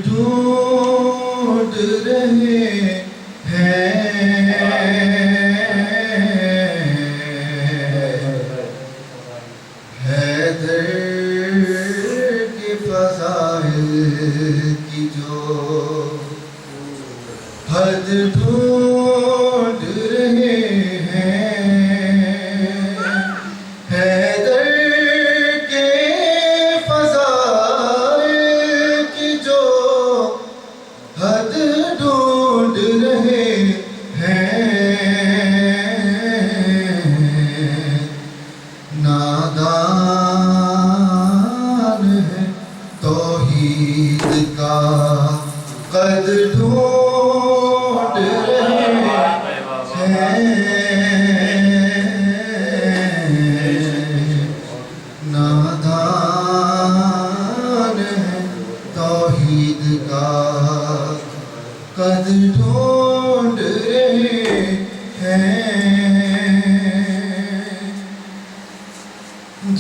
ڈھونڈ رہے ہیں حیدر کی فضائل کی جو حد ڈھونڈ رہے ہیں حیدر کے فضائل کی جو حد ڈھونڈ رہے ہیں نادان ہے توحید کا قد ڈھونڈ رہے ہیں نادان ہے توحید کا قد ڈھونڈ رہے ہیں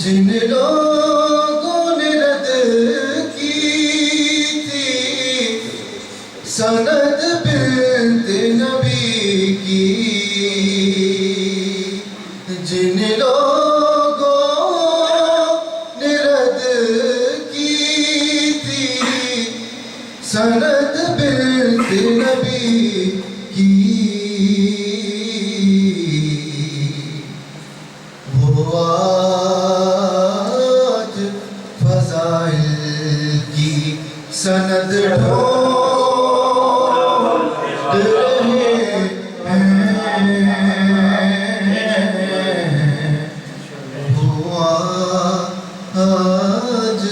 جن لوگوں نے رد کی تھی سند بنت نبی کی جن لوگوں نے رد کی تھی سند بنت نبی کی وہ آج فضائل کی سند ڈھونڈ رہے ہیں وہ آج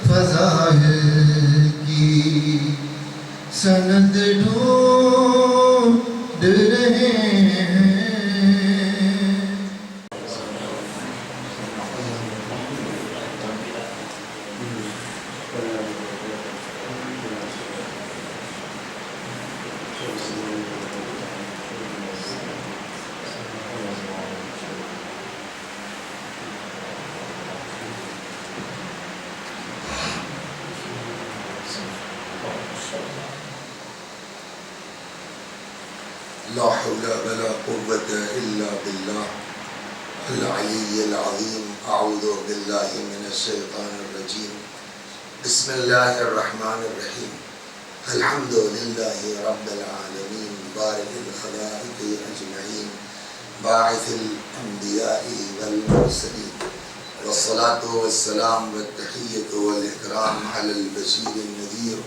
فضائل کی سند ڈھونڈ رہے ہیں لا حول ولا قوة إلا بالله العلي العظيم أعوذ بالله من الشيطان الرجيم بسم الله الرحمن الرحيم الحمد لله رب العالمين بارئ الخلائق أجمعين باعث الأنبياء والمرسلين والصلاة والسلام والتحية والإكرام على البشير النذير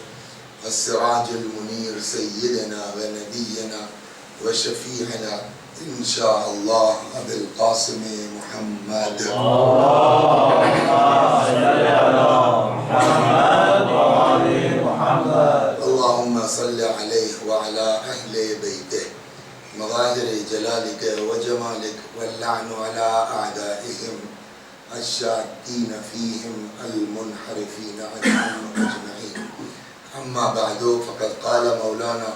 والسراج المنير سيدنا ونبينا وشفيعنا إن شاء الله أبي القاسم محمد اللهم صل عليه وعلى أهل بيته مظاهر جلالك وجمالك واللعن على أعدائهم الشاكين فيهم المنحرفين عنهم أجمعين أما بعد فقد قال مولانا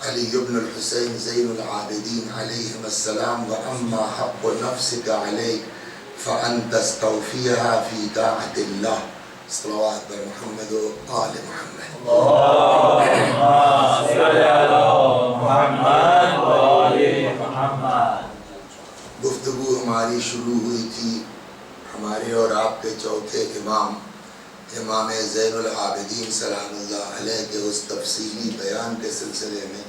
علي بن الحسين زين العابدين عليهم السلام وأما حق نفسك عليك فأن تستوفيها في طاعة الله صلوات محمد وآل محمد اللهم صل على محمد وآل محمد گفتگو ہماری شروع ہوئی تھی ہمارے اور آپ کے چوتھے امام امام زین العابدین سلام اللہ علیہ کے اس تفصیلی بیان کے سلسلے میں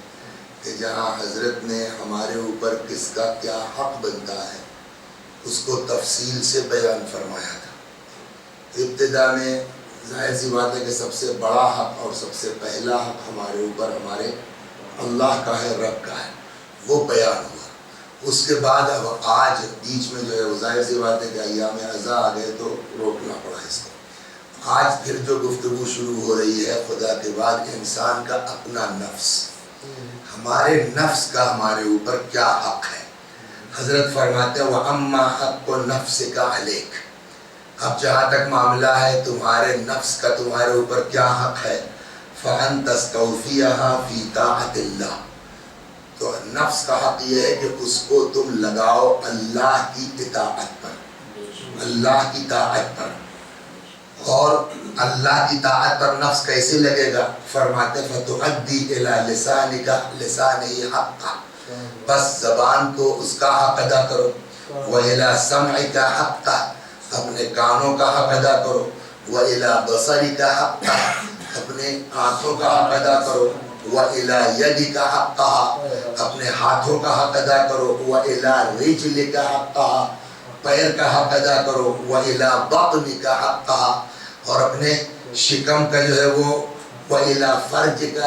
کہ جہاں حضرت نے ہمارے اوپر کس کا کیا حق بنتا ہے اس کو تفصیل سے بیان فرمایا تھا. ابتدا میں ظاہر سی بات ہے کہ سب سے بڑا حق اور سب سے پہلا حق ہمارے اوپر ہمارے اللہ کا ہے، رب کا ہے، وہ بیان ہوا. اس کے بعد اب آج بیچ میں جو ہے وہ ظاہر سی بات ہے کہ ایام عزا آ گئے تو روکنا پڑا اس کو. آج پھر جو گفتگو شروع ہو رہی ہے خدا کے بعد انسان کا اپنا نفس، ہمارے نفس کا ہمارے اوپر کیا حق ہے. حضرت فرماتے ہیں وَأَمَّا حَقُّ نَفْسِكَ عَلَيْكَ. اب جہاں تک معاملہ ہے تمہارے نفس کا تمہارے اوپر کیا حق ہے, فَأَن تَسْتَوْفِيَهَا فِي طَاعَةِ اللَّهِ. تو نفس کا حق یہ ہے کہ اس کو تم لگاؤ اللہ کی اطاعت پر, اللہ کی طاعت پر. اور اللہ کی طاعت پر نفس کیسے لگے گا؟ فرماتے فَتُؤَدِّي إِلَى لِسَانِكَ لِسَانِهِ حَقًّا. بس زبان کو اس کا حق ادا کرو. وَإِلَى سَمْعِكَ حَقًّا. اپنے کانوں کا حق ادا کرو. وَإِلَى بَصَرِكَ حَقًّا. اپنے آنکھوں کا حق ادا کرو. وَإِلَى يَدِكَ حَقًّا. اپنے ہاتھوں کا حق ادا کرو. وَإِلَى رِجْلِكَ حَقًّا. پیر کا حق ادا کرو. وَإِلَى بَطْنِكَ حَقًّا. اور اپنے شکم کا جو ہے وہ وَإِلَى فَرْجِكَ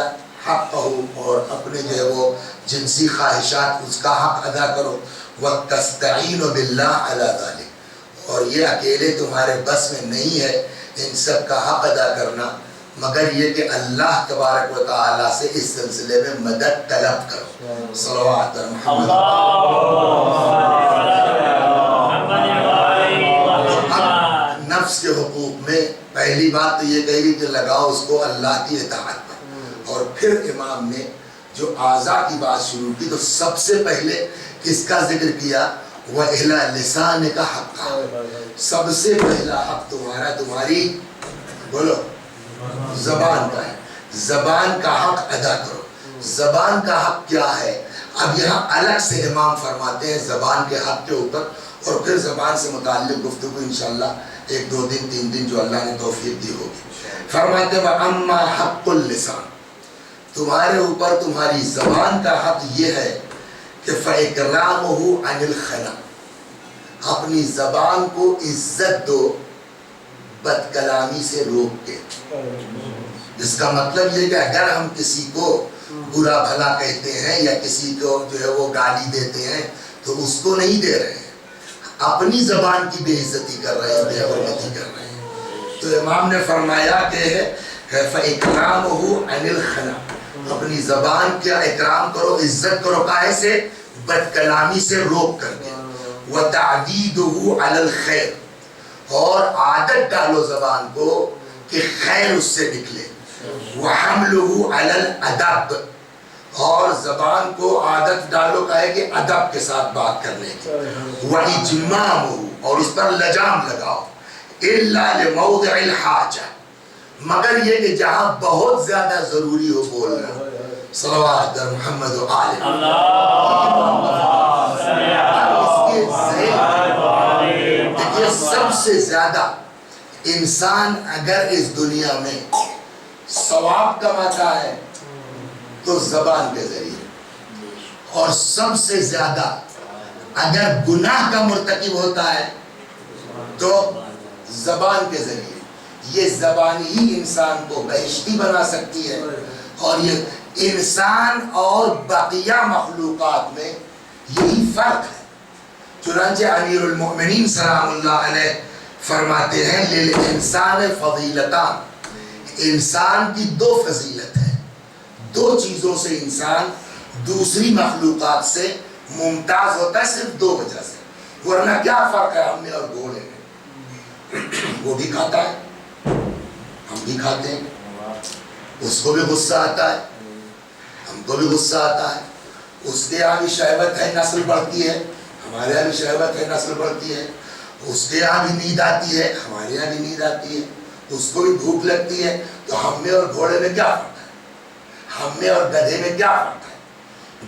حَقًّا. اور اپنے جو ہے وہ جنسی خواہشات اس کا حق ادا کرو. وَتَسْتَعِينُ بِاللَّهِ عَلَى ذَلِكَ. اور یہ اکیلے تمہارے بس میں نہیں ہے ان سب کا حق ادا کرنا, مگر یہ کہ اللہ تبارک و تعالی سے اس سلسلے میں مدد طلب کرو. صلوات محمد. نفس کے حقوق میں پہلی بات تو یہ کہی کہ لگاؤ اس کو اللہ کی اطاعت پر. اور پھر امام نے جو اعضاء کی بات شروع کی تو سب سے پہلے کس کا ذکر کیا؟ وَإِلَى لِسَانِكَ حَقًّا. سب سے پہلا حق تمہارا تمہاری بولو زبان کا ہے. زبان کا حق ادا کرو. زبان کا حق کیا ہے؟ اب یہاں الگ سے امام فرماتے ہیں زبان کے حق کے اوپر, اور پھر زبان سے متعلق گفتگو انشاءاللہ 1-2 دن 3 دن جو اللہ نے توفیق دی ہوگی. فرماتے ہیں وَأَمَّا حَقُّ اللِّسَانِ. تمہارے اوپر تمہاری زبان کا حق یہ ہے کہ فَإِكْرَامُهُ عَنِ الْخَلَقِ. اپنی زبان کو عزت دو بد کلامی سے روک کے. اس کا مطلب یہ کہ اگر ہم کسی کو برا بھلا کہتے ہیں یا کسی کو جو ہے وہ گالی دیتے ہیں تو اس کو نہیں دے رہے ہیں, اپنی زبان کی بے عزتی کر رہے ہیں, بے حرمتی کر رہے ہیں. تو امام نے فرمایا کہ فَإِكْرَامُهُ عَنِ الْخَلَقِ. اپنی زبان کا اکرام کرو, عزت کرو. کائے سے؟ بد کلامی سے روک کر کے. وَتَعْدِيدُهُ عَلَى الْخَيْرِ. اور عادت ڈالو زبان کو کہ خیر اس سے نکلے. وَحَمْلُهُ عَلَى الْأَدَبِ. اور زبان کو عادت ڈالو کہے کہ ادب کے ساتھ بات کرنے کی. وَإِجْمَامُهُ. اور اس پر لجام لگاؤ. إِلَّا لِمَوْضِعِ الْحَاجَةِ. مگر یہ کہ جہاں بہت زیادہ ضروری ہو بولنا. صلوات محمد و آل دیکھئے سب سے زیادہ انسان اگر اس دنیا میں ثواب کماتا ہے تو زبان کے ذریعے, اور سب سے زیادہ اگر گناہ کا مرتکب ہوتا ہے تو زبان کے ذریعے. یہ زبان ہی انسان کو بہشتی بنا سکتی ہے, اور یہ انسان اور بقیہ مخلوقات میں یہی فرق ہے. چنانچہ امیر المؤمنین سلام اللہ علیہ فرماتے ہیں للانسان فضیلتان. انسان کی 2 فضیلت ہے. 2 چیزوں سے انسان دوسری مخلوقات سے ممتاز ہوتا ہے, صرف 2 وجہ سے. ورنہ کیا فرق ہے ہم میں اور گھوڑے میں؟ وہ بھی کھاتا ہے, ہم بھی کھاتے ہیں. اس کو بھی غصہ آتا ہے, ہم کو بھی غصہ آتا ہے. اس کے یہاں بھی شہوت ہے, نسل بڑھتی ہے. ہمارے یہاں بھی شہوت ہے, نسل بڑھتی ہے. اس کے یہاں بھی نیند آتی ہے, ہمارے یہاں بھی نیند آتی ہے. اس کو بھی بھوک لگتی ہے. تو ہم میں اور گھوڑے میں کیا فرق ہے؟ ہم میں اور گدھے میں کیا فرق ہے؟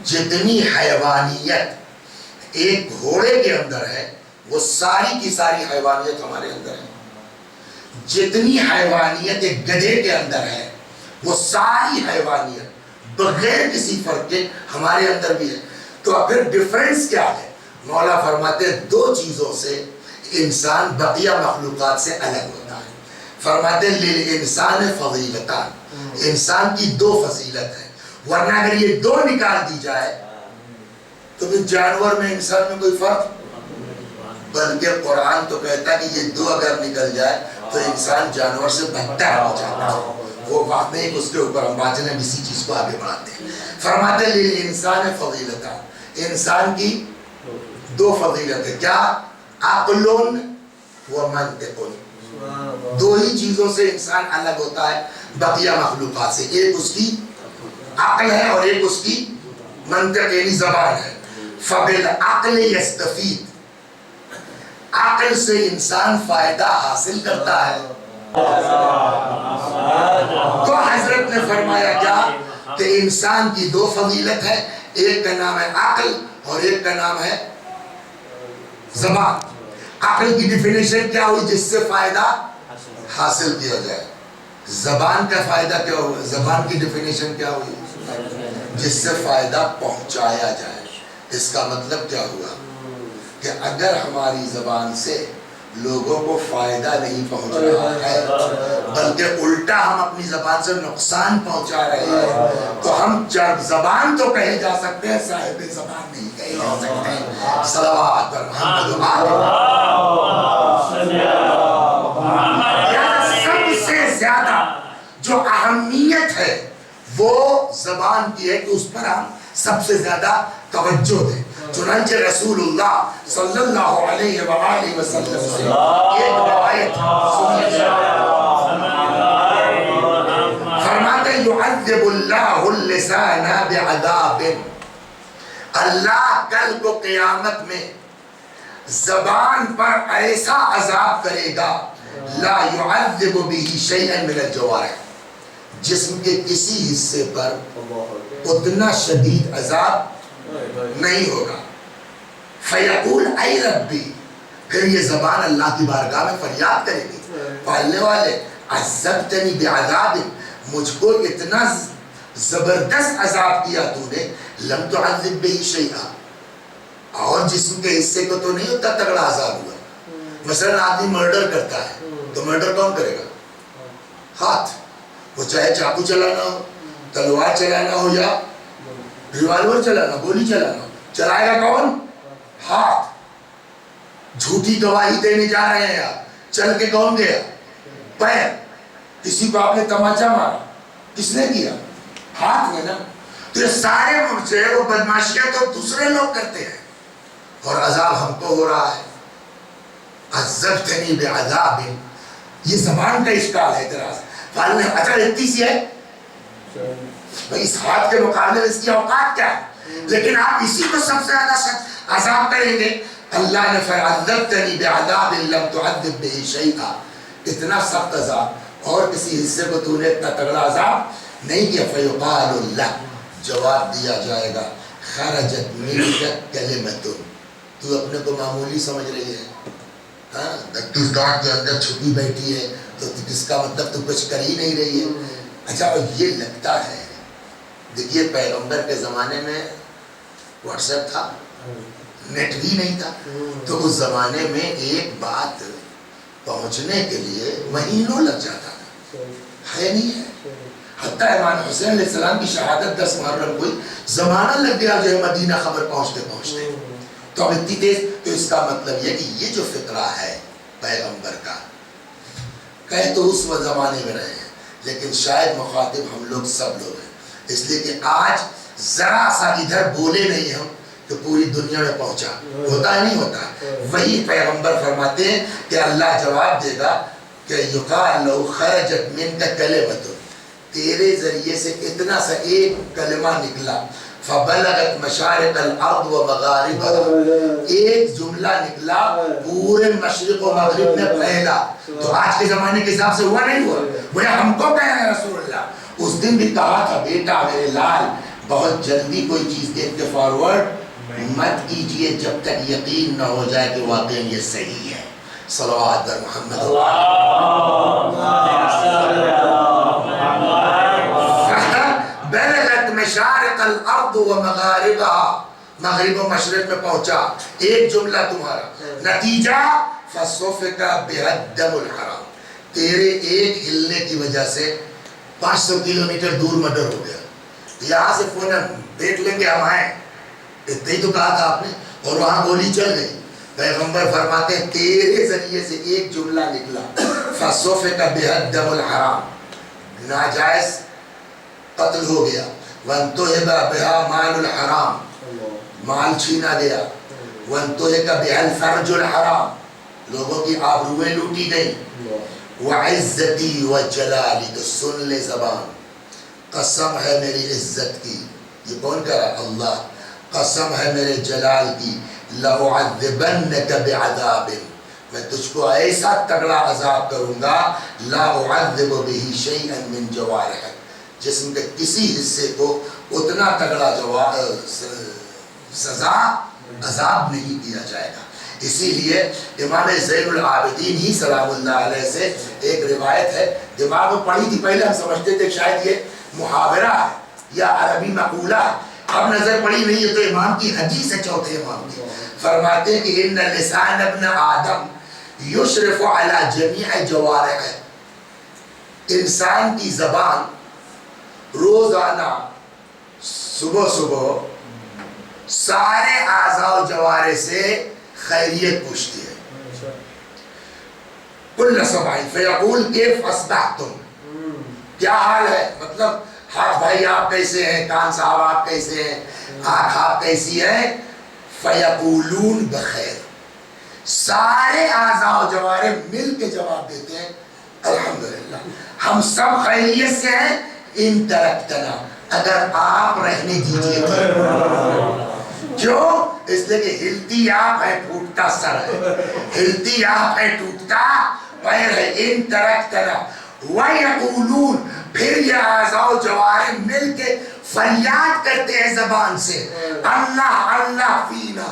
جتنی حیوانیت ایک گھوڑے کے اندر ہے وہ ساری کی ساری حیوانیت ہمارے اندر ہے. جتنی حیوانیت ایک گدھے کے اندر ہے وہ ساری حیوانیت بغیر کسی فرق کے ہمارے اندر بھی ہے. تو پھر ڈیفرنس کیا ہے؟ مولا فرماتے ہیں 2 چیزوں سے انسان بقیہ مخلوقات سے الگ ہوتا ہے. فرماتے ہیں للانسان فضیلتان. انسان کی 2 فضیلت ہے. ورنہ اگر یہ 2 نکال دی جائے تو پھر جانور میں انسان میں کوئی فرق. بلکہ قرآن تو کہتا ہے کہ یہ 2 اگر نکل جائے تو انسان جانور سے بدتر ہو جاتا ہے. وہ بات نہیں, اس کے اوپر ہم باجنے اسی چیز کو آگے بڑھاتے ہیں. فرماتے للانسان فضیلتان، انسان کی دو فضیلت ہے، کیا؟ عقل و منطق، دو ہی چیزوں سے انسان الگ ہوتا ہے بقیہ مخلوقات سے، ایک اس کی عقل ہے اور ایک اس کی منطق یعنی زبان ہے۔ فبالعقل یستفید، عقل سے انسان فائدہ حاصل کرتا ہے۔ تو حضرت نے فرمایا کیا کہ انسان کی دو فضیلت ہے، ایک کا نام ہے عقل اور ایک کا نام ہے زبان۔ عقل کی ڈیفینیشن کیا ہوئی؟ جس سے فائدہ حاصل کیا جائے۔ زبان کا فائدہ کیا ہوا؟ زبان کی ڈیفینیشن کیا ہوئی؟ جس سے فائدہ پہنچایا جائے۔ اس کا مطلب کیا ہوا کہ اگر ہماری زبان سے لوگوں کو فائدہ نہیں پہنچ رہا ہے بلکہ الٹا ہم اپنی زبان سے نقصان پہنچا رہے ہیں تو ہم زبان تو کہے جا سکتے ہیں، صاحب زبان نہیں کہے جا سکتے۔ صلوات پر محمد۔ سب سے زیادہ جو اہمیت ہے وہ زبان کی ہے کہ اس پر ہم سب سے زیادہ توجہ دیں۔ چنانچہ رسول اللہ صلی اللہ علیہ وآلہ وسلم سے ایک روایت فرماتے ہیں یعذب اللہ اللسان بعذاب، اللہ کل کو قیامت میں زبان پر ایسا عذاب کرے گا لا يعذب به شيئا من الجوارح، جسم کے کسی حصے پر اتنا شدید عذاب نہیں ہوگا۔ فیقول اے ربی، پھر یہ زبان اللہ کی بارگاہ میں فریاد کرے گی، پالنے والے عذبتنی بعذاب، مجھ کو اتنا زبردست عذاب کیا تو نے، لم تعذب به شیئا، اور جسم کے حصے کو تو نہیں اتنا تگڑا عذاب ہوا۔ مثلا آدمی مرڈر کرتا ہے تو مرڈر کون کرے گا؟ ہاتھ، وہ چاہے چاقو چلانا ہو، تلوار چلانا ہو یا ریوالور چلانا، گولی چلانا، چلائے گا کون؟ ہاتھ۔ جھوٹی گواہی دینے جا رہے ہیں آپ، چل کے کون گیا؟ پیر۔ کسی کو آپ نے تماچا مارا، کس نے کیا؟ ہاتھ میں نا۔ تو یہ سارے مرچے وہ بدماشیاں تو دوسرے لوگ کرتے ہیں اور عذاب ہم کو ہو رہا ہے۔ عذبتنی بعذاب، یہ زبان کا اشکال ہے اعتراض۔ فالو نے اچھا اتنی سی ہے بھئی، اس ہاتھ کے مقابلے میں اس کی اوقات کیا ہے؟ لیکن آپ اسی کو سب سے زیادہ عذاب کریں گے۔ اللہ نے فَعَذَّبْتَنِي بِعَذَابٍ لَمْ تُعَذِّبْ بِهِ شَيْئًا، اتنا سخت عذاب اور کسی حصے کو تو نے اتنا تگڑا عذاب نہیں کیا۔ فَيُقَالُ اللَّهُ، جواب دیا جائے گا، خَرَجَتْ مِنْكَ كَلِمَةٌ، تو اپنے کو معمولی سمجھ رہی ہے، دس دانت کے اندر چھپی بیٹھی ہے، تو اس کا مطلب تو کچھ کر ہی نہیں رہی ہے۔ اچھا یہ لگتا ہے، دیکھیے پیغمبر کے زمانے میں واٹس ایپ تھا، نیٹ بھی نہیں تھا، تو اس زمانے میں ایک بات پہنچنے کے لیے مہینوں لگ جاتا تھا، ہے نہیں ہے؟ حتیٰ امام حسین علیہ السلام کی شہادت 10 محرم کوئی زمانہ لگ گیا جو ہے مدینہ خبر پہنچتے پہنچتے، تو اب اتنی تیز۔ تو اس کا مطلب یہ کہ یہ جو فقرہ ہے پیغمبر کا، کہے تو اس زمانے میں رہے ہیں لیکن شاید مخاطب ہم لوگ سب لوگ ہیں، اس لیے کہ آج ذرا سا ادھر بولے نہیں ہم تو پوری دنیا میں پہنچا، ہوتا نہیں ہوتا۔ وہی پیغمبر فرماتے ہیں کہ اللہ جواب دے گا کہ یقال لو خرجت منک کلمۃ، تیرے ذریعے سے اتنا سا ایک کلمہ نکلا، فبلغت مشارق الارض و مغاربها، ایک جملہ نکلا پورے مشرق و مغرب میں پھیلا، تو آج کے زمانے کے حساب سے ہوا نہیں ہوا؟ وہ ہم کو کہہ رہے ہیں رسول اللہ، اس دن بھی کہا تھا بیٹا میرے لال بہت جلدی کوئی چیز دیکھ کے فارورڈ مت کیجئے جب تک یقین نہ ہو جائے کہ واقعی یہ صحیح ہے۔ صلوات در محمد بلغت مشارق الارض و مغاربها، مغرب و مشرق میں پہنچا ایک جملہ تمہارا، نتیجہ فصفک بها الدم الحرام، تیرے ایک ہلنے کی وجہ سے 500 کلومیٹر دور مرڈر ہو گیا۔ یہاں سے فون دیکھ لیں گے ہم آئیں، اتنا ہی تو کہا تھا آپ نے، اور وہاں گولی چل گئی۔ پیغمبر فرماتے ہیں تیرے ذریعے سے ایک جملہ نکلا، فصفک بها الدم الحرام، ناجائز قتل ہو گیا، وَانْتُهِبَ بِهَا مَالُ الْحَرَامِ مال چھینا گیا. وَانْتُهِكَ بِهَا الْفَرْجُ الْحَرَامِ لوگوں کی آبروئیں لوٹی گئی. وَعِزَّتِي وَجَلَالِ تو سن لے زبان قسم ہے میری عزت کی. یہ کون کہہ رہا؟ اللہ. قسم ہے میرے جلال کی. لَأُعَذِّبَنَّكَ بِعَذَابٍ میں تجھ کو ایسا تگڑا عذاب کروں گا. لا اعذب به شيئا من جوارحك جسم کے کسی حصے کو اتنا تگڑا سزا عذاب نہیں دیا جائے گا. اسی لیے امام زین العابدین ہی سلام اللہ علیہ سے ایک روایت ہے دماغ میں پڑھی تھی پہلے ہم سمجھتے تھے شاید یہ محاورہ ہے یا عربی مقولہ ہے. اب نظر پڑی نہیں ہے تو امام کی حدیث ہے چوتھے امام کی. فرماتے ہیں کہ ان لسان ابن آدم یشرف علی جمیع جوارح انسان کی زبان روزانہ صبح صبح سارے اعضاء و جوارح سے خیریت پوچھتی ہے. کل صبح فیقول کیف اصبحتم کیا حال ہے مطلب ہاں بھائی آپ کیسے ہیں کان صاحب آپ کیسے ہیں آنکھ آپ کیسی ہیں. فیقولون بخیر سارے اعضاء و جوارح مل کے جواب دیتے ہیں الحمدللہ ہم سب خیریت سے ہیں. ان ترکتنا اگر آپ رہنے دیجئے کیوں اس لیے کہ ہلتی آپ ہے ٹوٹتا سر ہے ہلتی آپ ہے ٹوٹتا پیر ہے. ان ترکتنا وَيَقُولُونَ پھر یہ اعضاء و جوارح مل کے فریاد کرتے ہیں زبان سے اللہ اللہ فینا.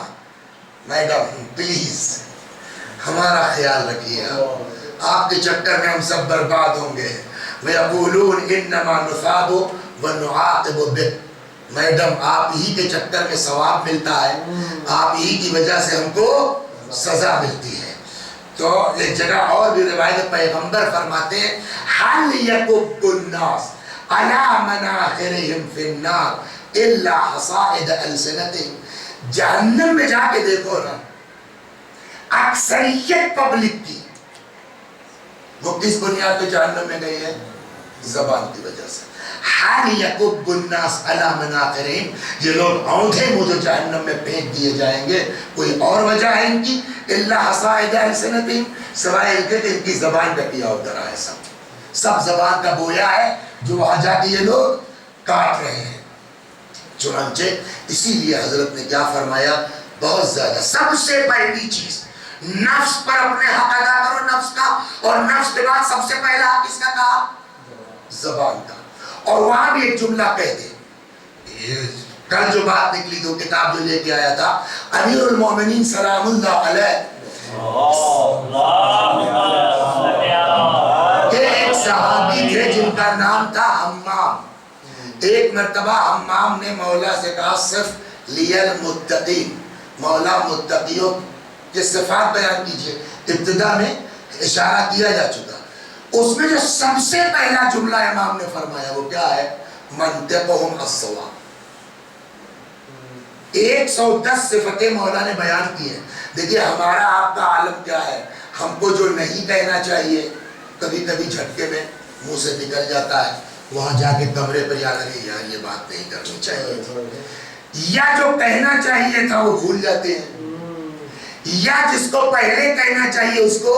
میڈم پلیز ہمارا خیال رکھیے آپ کے چکر میں ہم سب برباد ہوں گے. وَيَقُولُونَ إِنَّمَا نُثَابُ وَنُعَاقِبُ بِكَ میڈم آپ ہی کے چکر میں ثواب ملتا ہے آپ ہی کی وجہ سے ہم کو سزا ملتی ہے. تو ایک جگہ اور بھی روایت پیغمبر فرماتے ہیں حَلْ يَكُبُّ النَّاسِ عَلَى مَنَاخِرِهِمْ فِي النَّارِ إِلَّا حَصَائِدَ أَلْسِنَتِهِمْ جہنم میں جا کے دیکھو نا اکثریت پبلک کی وہ کس بنیاد پہ جہنم میں گئی ہے؟ زبان کی وجہ سے. حَلْ يَكُبُّ النَّاسِ عَلَى مَنَاخِرِهِمْ یہ لوگ اونٹھے مجھے جہنم میں پھینک دیے جائیں گے. کوئی اور وجہ ہے ان کی إِلَّا حَصَائِدَ أَلْسِنَتِهِمْ سوائے ان کے کہ ان کی زبان کا کیا اترا ہے. سب زبان کا بویا ہے جو وہاں جا کے یہ لوگ کاٹ رہے ہیں. چنانچہ اسی لیے حضرت نے کیا فرمایا بہت زیادہ سب سے پہلی چیز نفس پر اپنے حق ادا کرو نفس کا اور نفس کے بعد سب سے پہلا کس کا کہا؟ زبان کا. اور وہاں بھی ایک جملہ کہہ دے کل جو بات نکلی تو کتاب جو لے کے آیا تھا امیر المومنین سلام اللہ علیہ کہ ایک صحابی تھے جن کا نام تھا حمام. ایک مرتبہ حمام نے مولا سے کہا صرف لیل متقین مولا متقیوں کے صفات بیان کیجئے. ابتدا میں اشارہ کیا جا چکا. اس میں جو سب سے پہلا جملہ امام نے فرمایا وہ کیا ہے؟ منطقہم الصواب. 110 صفتیں مولا نے بیان کی ہیں. دیکھیے ہمارا آپ کا عالم کیا ہے ہم کو جو نہیں کہنا چاہیے کبھی کبھی جھٹکے میں منہ سے نکل جاتا ہے وہاں جا کے کمرے پر یاد رہے یار یہ بات نہیں کرنی چاہیے یا جو کہنا چاہیے تھا وہ بھول جاتے ہیں یا جس کو پہلے کہنا چاہیے اس کو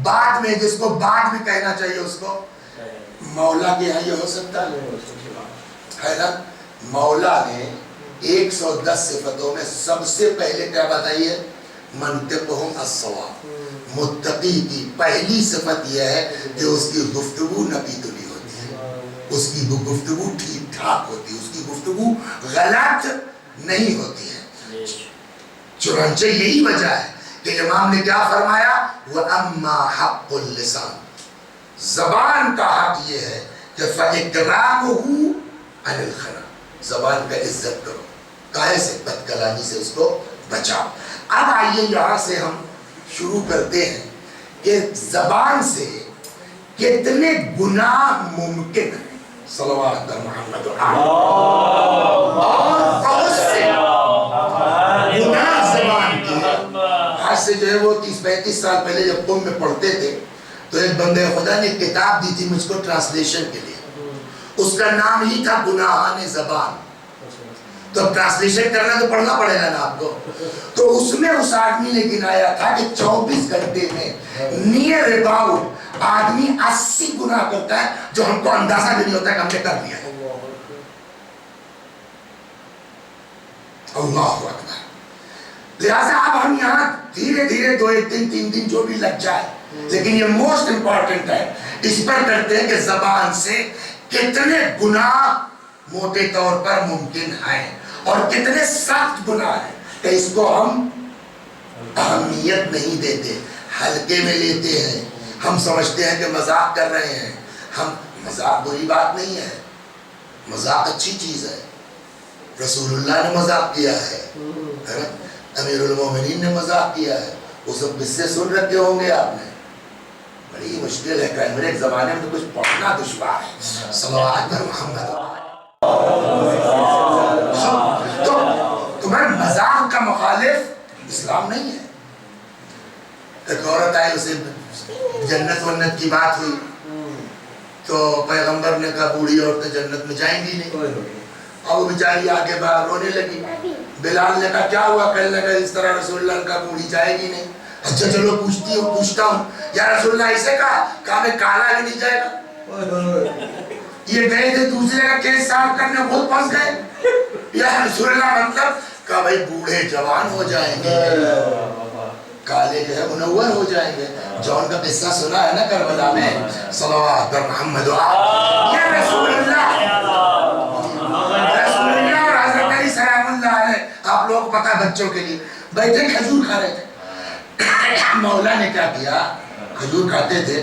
بعد میں جس کو بعد میں کہنا چاہیے اس کو. مولا کے یہاں یہ ہو سکتا ہے نا. مولا نے 110 صفتوں میں سب سے پہلے کیا بتائیے منطقہم الصواب. متقی کی پہلی صفت یہ ہے کہ اس کی گفتگو نبی تلی ہوتی ہے اس کی گفتگو ٹھیک ٹھاک ہوتی ہے اس کی گفتگو غلط نہیں ہوتی ہے. چنانچہ یہی وجہ ہے کہ امام نے کیا فرمایا وَأَمَّا حَقُّ اللِّسَانِ زبان کا حق یہ ہے کہ فَإِكْرَامُهُ عَنِ الْخَلَقِ زبان کا عزت کرو کاہے سے بد کلامی سے اس کو بچاؤ. اب آئیے یہاں سے ہم شروع کرتے ہیں کہ زبان سے کتنے گناہ ممکن ہیں. صلوات محمد اور بہت سے گناہ زبان کے آج سے جو ہے وہ 30-35 سال پہلے جب قوم میں پڑھتے تھے تو ایک بندے خدا نے کتاب دی تھی مجھ کو ٹرانسلیشن کے لیے. اس کا نام ہی تھا گناہان زبان. تو اب ٹرانسلیشن کرنا تو پڑھنا پڑے گا نا آپ کو. تو اس میں اس آدمی نے گنایا تھا کہ 24 گھنٹے میں نیئر اباؤٹ آدمی 80 گناہ کرتا ہے جو ہم کو اندازہ بھی نہیں ہوتا کہ ہم نے کر دیا ہے. اللہ اکبر. لہٰذا اب ہم یہاں دھیرے دھیرے 2 ایک دن 3 دن جو بھی لگ جائے، لیکن یہ موسٹ امپورٹنٹ ہے، اس پر کرتے ہیں کہ زبان سے کتنے گناہ موٹے طور پر ممکن ہیں اور کتنے سخت گناہ ہیں کہ اس کو ہم اہمیت نہیں دیتے، ہلکے میں لیتے ہیں. ہم سمجھتے ہیں کہ مذاق کر رہے ہیں. ہم مذاق بری بات نہیں ہے، مذاق اچھی چیز ہے. رسول اللہ نے مذاق کیا ہے، امیر المومنین نے مذاق کیا ہے. وہ سب قصے سن رکھے ہوں گے آپ نے. بڑی مشکل ہے، کیمرے کے زمانے میں تو کچھ پڑھنا دشوار ہے. صلوات پر محمد. تو میں مذاق کا مخالف اسلام نہیں ہے. ایک عورت آئی، اسے جنت ونت کی بات ہوئی تو پیغمبر نے کہا بوڑھی عورتیں جنت میں جائیں گی نہیں. اور وہ بیچاری آگے باہر رونے لگی. بلال نے کہا کیا ہوا؟ کہنے لگا اس طرح رسول اللہ نے کہا بوڑھی جائے گی نہیں. اچھا چلو پوچھتا ہوں یا رسول اللہ اسے کہا میں کالا بھی نہیں جائے گا. یہ گئے تھے دوسرے کا کیس صاف کرنے، خود پھنس گئے. یا رسول اللہ مطلب کہا بھائی بوڑھے جوان ہو جائیں گے، کالے جو ہے منور ہو جائیں گے. جون کا قصہ سنا ہے نا کربلا میں. صلوات پر محمد. یہ رسول اللہ اور حضرت علی سلام اللہ علیہ. آپ لوگ پتہ بچوں کے لیے بیٹھے کھجور کھا رہے تھے. مولا نے کیا کیا؟ کھجور کھاتے تھے.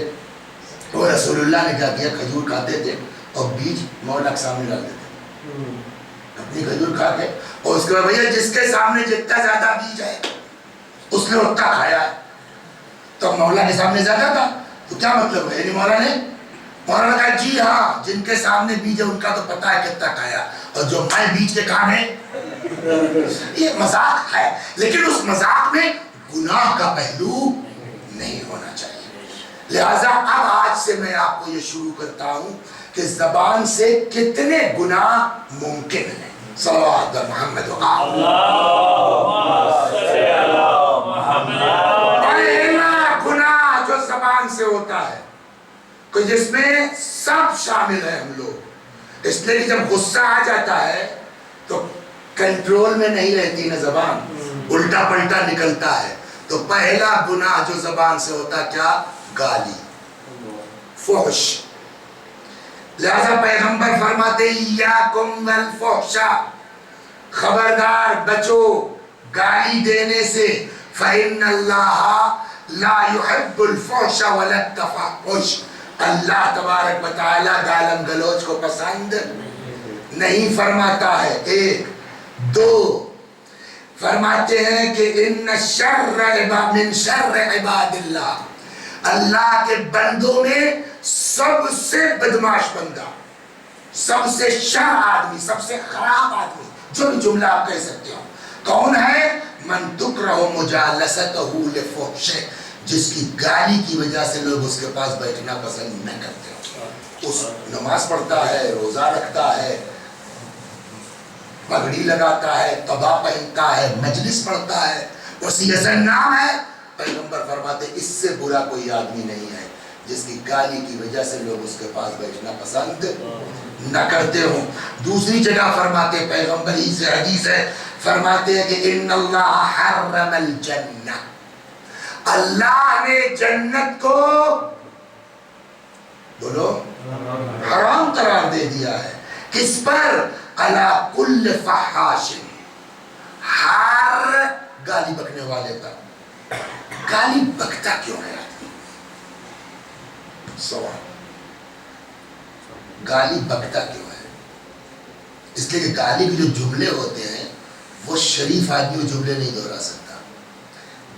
اور رسول اللہ نے کیا کیا؟ کھجور کھاتے تھے اور بیج مولا کے سامنے ڈال دیتے اپنی کھجور کھا کے. اور اس کے بعد بھیا جس کے سامنے جتنا زیادہ بیج ہے اس نے اتنا کھایا ہے. تو مولا کے سامنے زیادہ تھا تو کیا مطلب ہے؟ یعنی مولا نے کہا جی ہاں جن کے سامنے بیج ہے ان کا تو پتا ہے کتنا کھایا، اور جو میں بیج کے کھانے. یہ مذاق ہے، لیکن اس مذاق میں گناہ کا پہلو نہیں ہونا چاہیے. لہٰذا اب آج سے میں آپ کو یہ شروع کرتا ہوں کہ زبان سے کتنے گناہ ممکن ہیں. صلوات محمد. پہلا گناہ جو زبان سے ہوتا ہے کہ جس میں سب شامل ہیں ہم لوگ. اس لیے کہ جب غصہ آ جاتا ہے تو کنٹرول میں نہیں رہتی نا زبان، الٹا پلٹا نکلتا ہے. تو پہلا گناہ جو زبان سے ہوتا کیا؟ گالی، فحش. لہذا پیغمبر فرماتے ایاکم والفحش، خبردار بچو گالی دینے سے. فإن اللہ لا يحب الفحش ولا التفحش. اللہ تبارک و تعالی گالم گلوچ کو پسند نہیں فرماتا ہے. 1 2 فرماتے ہیں کہ ان من شر عباد اللہ، اللہ کے بندوں میں سب سے بدماش بندہ، سب سے شر آدمی، سب سے خراب آدمی، جو بھی جملہ آپ کہہ سکتے ہو، کون ہے؟ من تکرہ مجالستہ لفحش، جس کی گالی کی وجہ سے لوگ اس کے پاس بیٹھنا پسند نہ کرتے ہو. اس نماز پڑھتا ہے، روزہ رکھتا ہے، پگڑی لگاتا ہے، قبا پہنتا ہے، مجلس پڑھتا ہے، وسیع نام ہے. پیغمبر فرماتے اس سے برا کوئی آدمی نہیں ہے جس کی گالی کی وجہ سے لوگ اس کے پاس بیٹھنا پسند نہ کرتے ہوں. دوسری جگہ فرماتے پیغمبر ہی سے حدیث ہے، فرماتے ہیں کہ ان اللہ حرم الجنہ، اللہ نے جنت کو بولو حرام قرار دے دیا ہے. کس پر؟ علی کل فحاش، ہر گالی بکنے والے پر. گالی بکتا کیوں ہے آدمی؟ سوال، گالی بکتا کیوں ہے؟ اس لیے کہ گالی کے جو جملے ہوتے ہیں وہ شریف آدمی وہ جملے نہیں دہرا سکتا.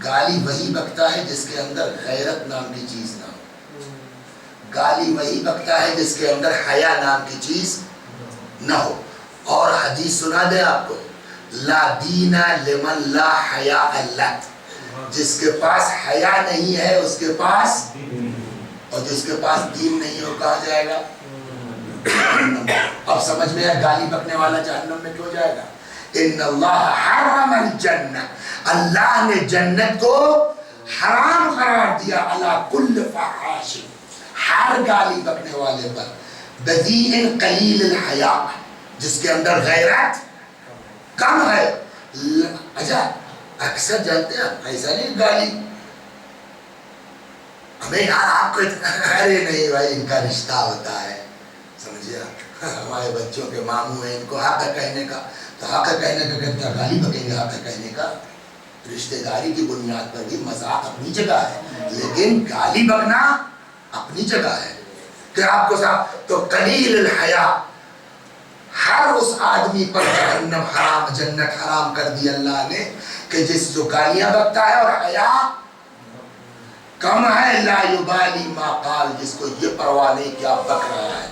گالی وہی بکتا ہے جس کے اندر غیرت نام کی چیز نہ ہو. گالی وہی بکتا ہے جس کے اندر حیا نام کی چیز نہ ہو. اور حدیث سنا دے آپ کو، لا دین لمن لا حیاء لہ، جس کے پاس حیا نہیں ہے اس کے پاس، اور جس کے پاس دین نہیں ہو کہا جائے گا اب سمجھ میں ہے گالی بکنے والا جہنم میں کیوں جائے گا؟ ان اللہ حرم الجنہ، اللہ نے جنت کو حرام قرار دیا علی کل فحاش، ہر گالی بکنے والے پر، بذیء قلیل الحیاء، جس کے اندر غیرت کم ہے۔ اچھا اکثر جانتے ہیں ایسا نہیں گالی ہمیں یار آپ کو ارے نہیں بھائی ان کا رشتہ ہوتا ہے، سمجھے؟ ہمارے بچوں کے ماموں ہیں، ان کو حق ہے کہنے کا، تو حق ہے کہنے کا کہتا گالی بکیں گے، حق ہے کہنے کا۔ رشتہ داری کی بنیاد پر بھی مذاق اپنی جگہ ہے، لیکن گالی بکنا اپنی جگہ ہے کہ آپ کو صاحب تو قلیل الحیاء، ہر اس آدمی پر جہنم حرام، جنت حرام کر دی اللہ نے کہ جس جو گالیاں بکتا ہے اور حیا کم ہے، لا یبالی ما قال، جس کو یہ پرواہ نہیں کہ آپ بک رہا ہے،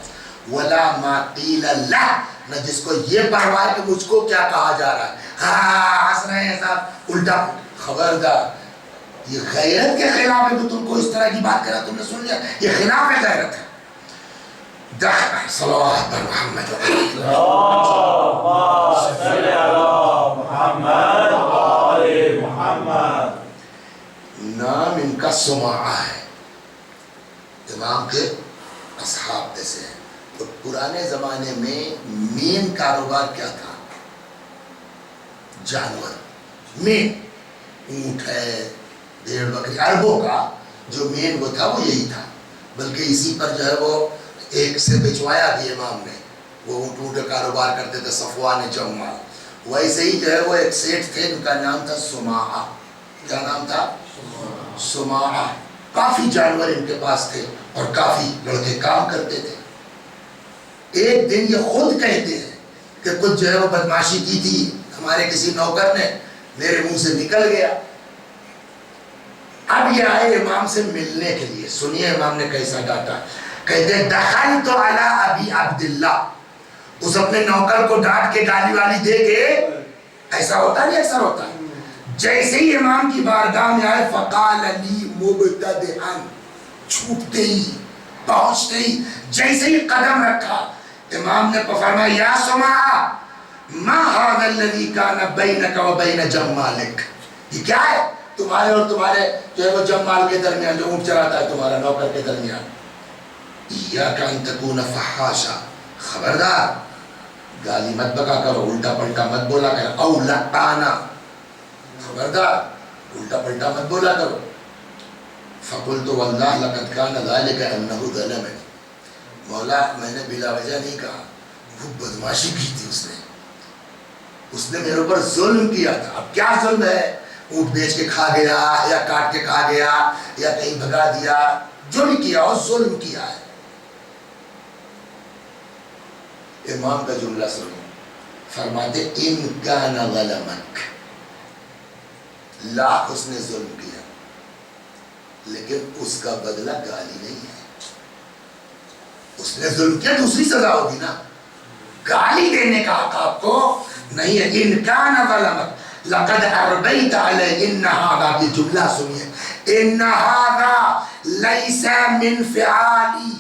ولا ما قیل لہ، نہ جس کو یہ پرواہ ہے کہ مجھ کو کیا کہا جا رہا ہے۔ ہاں ہنس رہے ہیں صاحب، الٹا خبردار، یہ غیرت کے خلاف ہے کہ تم کو اس طرح کی بات کرا، تم نے سن لیا، یہ خلاف غیرت ہے۔ صلوات پر محمد اللهم صل على محمد وآل محمد۔ نام ان کا سماعہ ہے، امام کے اصحاب میں سے ہیں۔ تو پرانے زمانے میں مین کاروبار کیا تھا؟ جانور، مین اونٹ ہے، بھیڑ بکری، عربوں کا جو مین وہ تھا وہ یہی تھا، بلکہ اسی پر جو ہے وہ ایک سے بچوایا بھی امام نے، وہ اونٹ کا کاروبار کرتے تھے، صفوان جمال۔ ویسے ہی جو ہے وہ ایک سیٹھ تھے، ان کا نام تھا سماعہ۔ کیا نام تھا؟ سماعہ۔ کافی جانور ان کے پاس تھے اور کافی لڑکے کام کرتے تھے۔ ایک دن یہ خود کہتے ہیں کہ کچھ جو ہے وہ بدماشی کی تھی ہمارے کسی نوکر نے، میرے منہ سے نکل گیا۔ اب یہ آئے امام سے ملنے کے لیے، سنیے امام نے کیسا ڈانٹا۔ کہتے ہیں دخلت علی ابی عبداللہ، اس اپنے نوکر کو ڈانٹ کے گالی والی دے کے، ایسا ہوتا نہیں اکثر ہوتا ہے، جیسے ہی امام کی بارگاہ میں آئے فقال لی مبتدئا، چھوٹتے ہی پہنچتے ہی جیسے ہی قدم رکھا، امام نے فرمایا یا سماعہ ما هذا الذي كان بينك وبين جمالك، یہ کیا ہے تمہارے اور تمہارے جو ہے وہ جمال کے درمیان، جو اونٹ چلاتا ہے تمہارا نوکر کے درمیان؟ ایاک ان تکون فحاشا، خبردار گالی مت بکا کرو، الٹا پلٹا مت بولا کرو، او لعانا، خبردار الٹا پلٹا مت بولا کرو۔ فقلت واللہ لقد کان ذلک انہ ظلمنی، مولا میں نے بلا وجہ نہیں کہا، وہ بدماشی کی تھی اس نے میرے اوپر ظلم کیا تھا۔ اب کیا ظلم ہے؟ اونٹ بیچ کے کھا گیا یا کاٹ کے کھا گیا یا کہیں بھگا دیا، جو بھی کیا ہو ظلم کیا ہے۔ امام کا جملہ سنو، فرماتے ان کان ظلمک، لاکھ اس نے ظلم کیا لیکن اس کا بدلہ گالی نہیں ہے۔ اس نے ظلم کیا دوسری سزا ہوگی نا، گالی دینے کا حق آپ کو نہیں ہے۔ ان کان ظلمک لقد اربیت علیہ، ان ھذا، یہ جملہ سنیے، ان ھذا لیس من فعالی،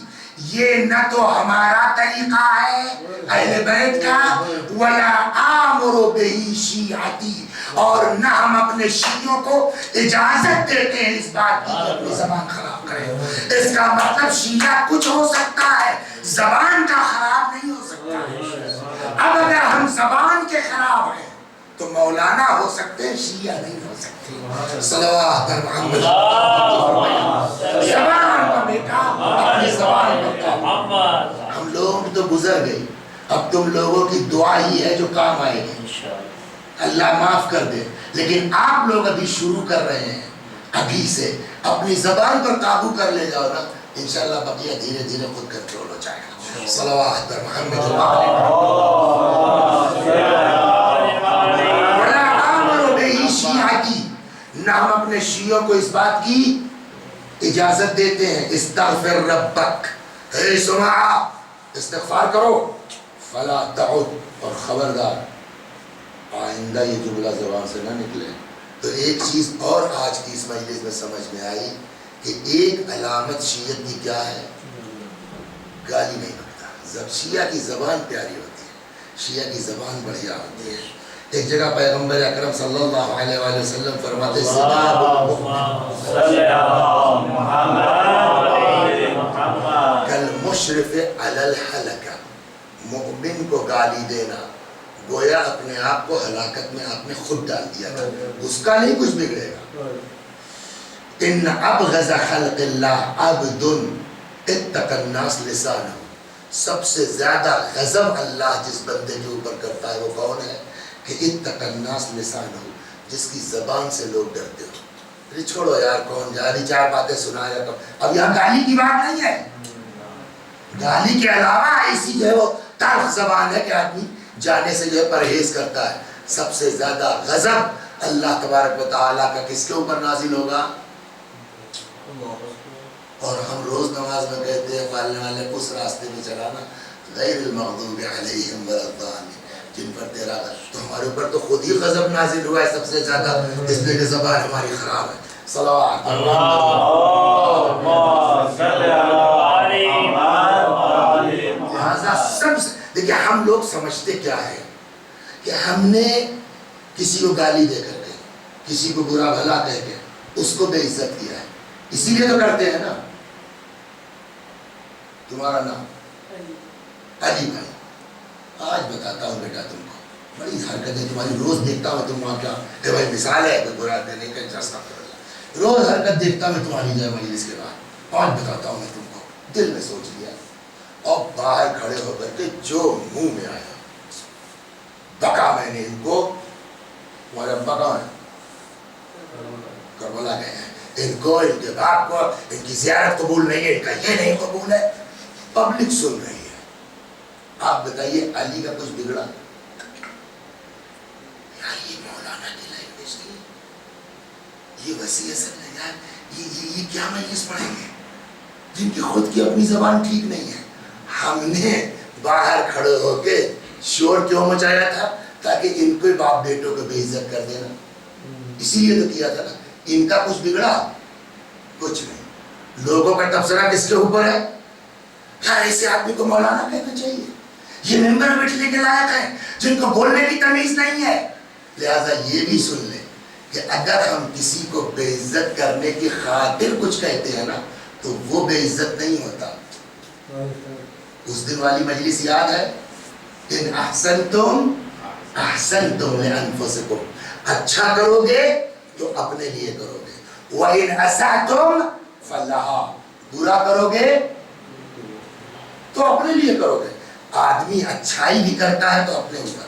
یہ نہ تو ہمارا طریقہ ہے اہل بیت کا، ولا آمر بہ شیعتی، اور نہ ہم اپنے شیعوں کو اجازت دیتے ہیں اس بات کی کہ اپنی زبان خراب کریں۔ اس کا مطلب شیعہ کچھ ہو سکتا ہے، زبان کا خراب نہیں ہو سکتا۔ اب اگر ہم زبان کے خراب ہیں تو مولانا ہو سکتے ہیں، شیعہ نہیں ہو سکتے۔ صلوات پر محمد، زبان پر بیٹا، اپنی زبان پر کام۔ ہم لوگ تو گزر گئی، اب تم لوگوں کی دعا ہی ہے جو کام آئے گی، اللہ معاف کر دے۔ لیکن آپ لوگ ابھی شروع کر رہے ہیں، ابھی سے اپنی زبان پر قابو کر لے جاؤ نا، انشاءاللہ بقیہ دھیرے دھیرے خود کنٹرول ہو جائے گا۔ صلوات پر محمد، نہ ہم اپنے شیعوں کو اس بات کی اجازت دیتے ہیں۔ استغفر ربک، اے سماعہ استغفار کرو، فلا تعد، اور خبردار آئندہ یہ جملہ زبان سے نہ نکلے۔ تو ایک چیز اور آج کی اس مجلس میں سمجھ میں آئی کہ ایک علامت شیعت کی کیا ہے؟ گالی نہیں بکتا، جب شیعہ کی زبان پیاری ہوتی ہے، شیعہ کی زبان بڑھیا ہوتی ہے. ایک جگہ پیغمبر اکرم صلی اللہ علیہ وآلہ وسلم فرماتے ہیں سباب المؤمن صلی اللہ محمد کالمشرف علی الحلقہ. مؤمن کو گالی دینا گویا اپنے آپ کو ہلاکت میں آپ نے خود ڈال دیا تھا، اس کا نہیں کچھ بگڑے گا. ان ابغض خلق اللہ عبد اتقى الناس لسانہ. سب سے زیادہ غضب اللہ جس بندے کے اوپر کرتا ہے وہ کون ہے؟ کہ اتقى الناس لسانہ، جس کی زبان سے لوگ ڈرتے ہو. ارے چھوڑو یار کون جاری چار باتیں سنایا تو اب یہاں گالی کی بات نہیں ہے. گالی کے علاوہ ایسی جو ہے وہ تلخ زبان ہے کہ آدمی جانے سے جو ہے پرہیز کرتا ہے. سب سے زیادہ غضب اللہ تبارک و تعالیٰ کا کس کے اوپر نازل ہوگا؟ اور ہم روز نماز میں کہتے ہیں پالنے والے اس راستے میں چلانا غیر المغضوب علیہم ولا الضالین، جن پر تیرا غضب. تو ہمارے اوپر تو خود ہی غضب نازل ہوا ہے سب سے زیادہ، اس لیے کہ زبان ہماری خراب ہے. صلوات اللہم صلی علی محمد. لہذا سب سے دیکھیں ہم لوگ سمجھتے کیا ہے کہ ہم نے کسی کو گالی دے کر کے، کسی کو برا بھلا کہہ کے اس کو بے عزت کیا ہے، اسی لیے تو کرتے ہیں نا. تمہارا نام علی بھائی. آج بتاتا ہوں بیٹا تم کو بڑی حرکتیں تمہاری روز دیکھتا ہوں. تم وہاں کیا کہ بھائی مثال ہے کوئی برا دینے کا جسنا کر روز حرکت دیکھتا ہوں تمہاری جائے مجلس کے بعد. آج بتاتا ہوں میں تم کو. دل میں سوچ لیا اور باہر کھڑے ہو کر کے جو منہ میں آیا بکا میں نے ان کو. تمہارے ابا کہاں ہے؟ کربلا گئے ہیں. ان کو ان کے باپ کو ان کی زیارت قبول نہیں ہے، ان کا یہ نہیں قبول ہے. پبلک سن رہی ہے. آپ بتائیے علی کا کچھ بگڑا؟ یار یہ مولانا کی لینگویج کی یہ وسیع اثر ہے یار. یہ کیا مجلس پڑھیں گے جن کی خود کی اپنی زبان ٹھیک نہیں ہے. ہم نے باہر کھڑے ہو کے شور کیوں مچایا تھا؟ تاکہ ان کو باپ بیٹوں کو بے عزت کر دینا. اسی لیے تو کیا تھا نا. ان کا کچھ بگڑا؟ کچھ نہیں. لوگوں کا تبصرہ کس کے اوپر ہے؟ یار ایسے آدمی کو مولانا کہنا چاہیے. یہ ممبر بیٹھنے کے لائق ہے جن کو بولنے کی تمیز نہیں ہے. لہذا یہ بھی سن لیں کہ اگر ہم کسی کو بے عزت کرنے کی خاطر کچھ کہتے ہیں نا تو وہ بے عزت نہیں ہوتا. اس دن والی مجلس یاد ہے؟ ان احسنتم احسنتم لانفسکم. اچھا کرو گے تو اپنے لیے کرو گے. وَإِنْ أَسَعْتُمْ فَلَّهَا. برا کرو گے تو اپنے لیے کرو گے. آدمی اچھائی بھی کرتا ہے تو اپنے اوپر،